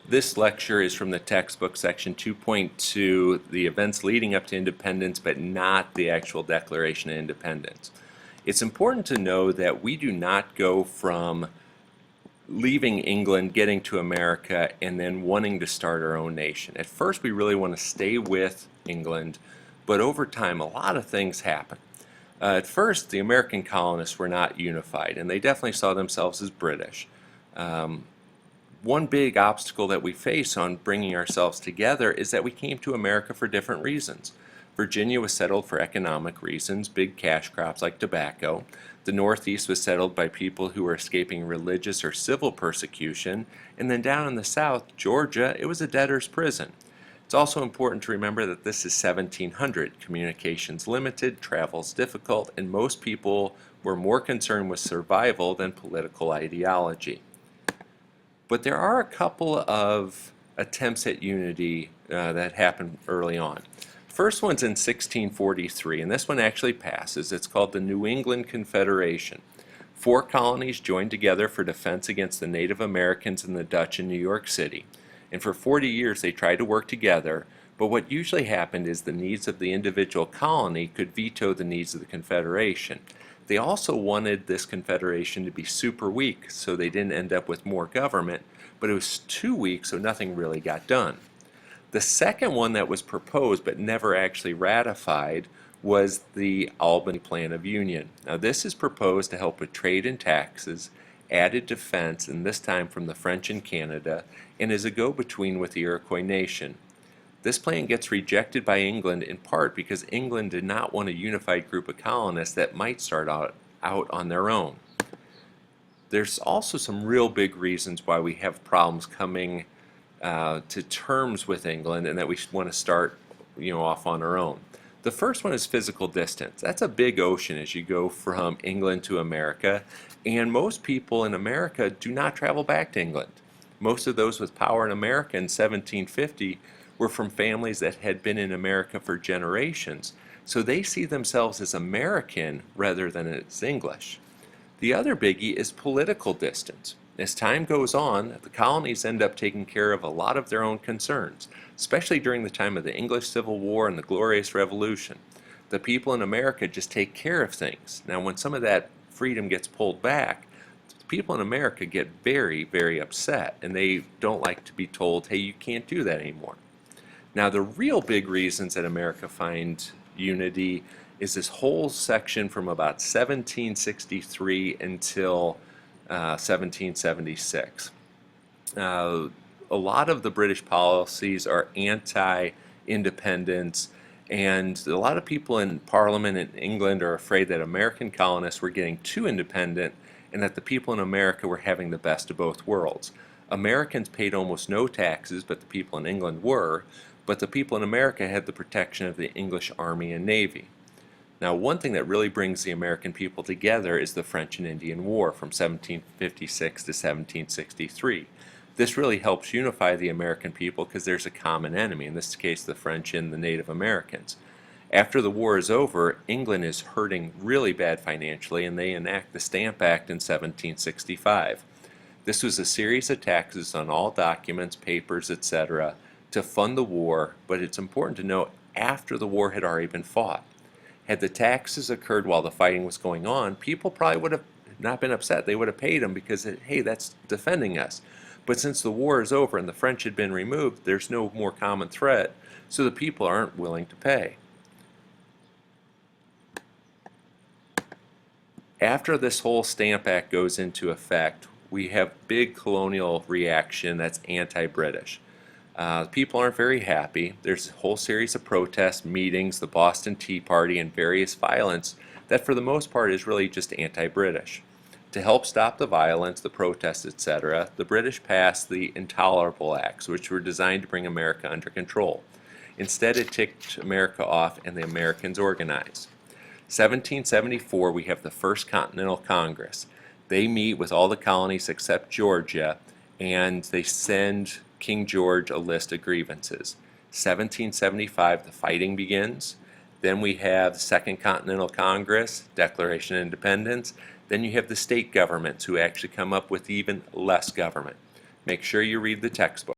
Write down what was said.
This lecture is from the textbook section 2.2, the events leading up to independence, but not the actual Declaration of Independence. It's important to know that we do not go from leaving England, getting to America, and then wanting to start our own nation. At first, we really want to stay with England, but over time, a lot of things happen. At first, the American colonists were not unified, and they definitely saw themselves as British. One big obstacle that we face on bringing ourselves together is that we came to America for different reasons. Virginia was settled for economic reasons, big cash crops like tobacco. The Northeast was settled by people who were escaping religious or civil persecution. And then down in the South, Georgia, it was a debtor's prison. It's also important to remember that this is 1700. Communications limited, travel's difficult, and most people were more concerned with survival than political ideology. But there are a couple of attempts at unity that happened early on. First one's in 1643, and this one actually passes. It's called the New England Confederation. 4 colonies joined together for defense against the Native Americans and the Dutch in New York City. And for 40 years they tried to work together, but what usually happened is the needs of the individual colony could veto the needs of the Confederation. They also wanted this Confederation to be super weak, so they didn't end up with more government, but it was too weak, so nothing really got done. The second one that was proposed but never actually ratified was the Albany Plan of Union. Now this is proposed to help with trade and taxes, added defense, and this time from the French and Canada, and is a go-between with the Iroquois nation. This plan gets rejected by England in part because England did not want a unified group of colonists that might start out on their own. There's also some real big reasons why we have problems coming to terms with England and that we want to start off on our own. The first one is physical distance. That's a big ocean as you go from England to America, and most people in America do not travel back to England. Most of those with power in America in 1750 were from families that had been in America for generations, so they see themselves as American rather than as English. The other biggie is political distance. As time goes on, the colonies end up taking care of a lot of their own concerns, especially during the time of the English Civil War and the Glorious Revolution. The people in America just take care of things. Now, when some of that freedom gets pulled back, the people in America get very, very upset, and they don't like to be told, hey, you can't do that anymore. Now, the real big reasons that America finds unity is this whole section from about 1763 until 1776. A lot of the British policies are anti-independence, and a lot of people in Parliament in England are afraid that American colonists were getting too independent and that the people in America were having the best of both worlds. Americans paid almost no taxes, but the people in England were, but the people in America had the protection of the English Army and Navy. Now, one thing that really brings the American people together is the French and Indian War from 1756 to 1763. This really helps unify the American people because there's a common enemy, in this case the French and the Native Americans. After the war is over, England is hurting really bad financially, and they enact the Stamp Act in 1765. This was a series of taxes on all documents, papers, etc. to fund the war, but it's important to note after the war had already been fought. Had the taxes occurred while the fighting was going on, people probably would have not been upset. They would have paid them because, hey, that's defending us. But since the war is over and the French had been removed, there's no more common threat, so the people aren't willing to pay. After this whole Stamp Act goes into effect, we have big colonial reaction that's anti-British. People aren't very happy. There's a whole series of protests, meetings, the Boston Tea Party, and various violence that for the most part is really just anti-British. To help stop the violence, the protests, etc., the British passed the Intolerable Acts, which were designed to bring America under control. Instead, it ticked America off and the Americans organized. 1774, we have the First Continental Congress. They meet with all the colonies except Georgia, and they send King George a list of grievances. 1775, the fighting begins. Then we have the Second Continental Congress, Declaration of Independence. Then you have the state governments who actually come up with even less government. Make sure you read the textbook.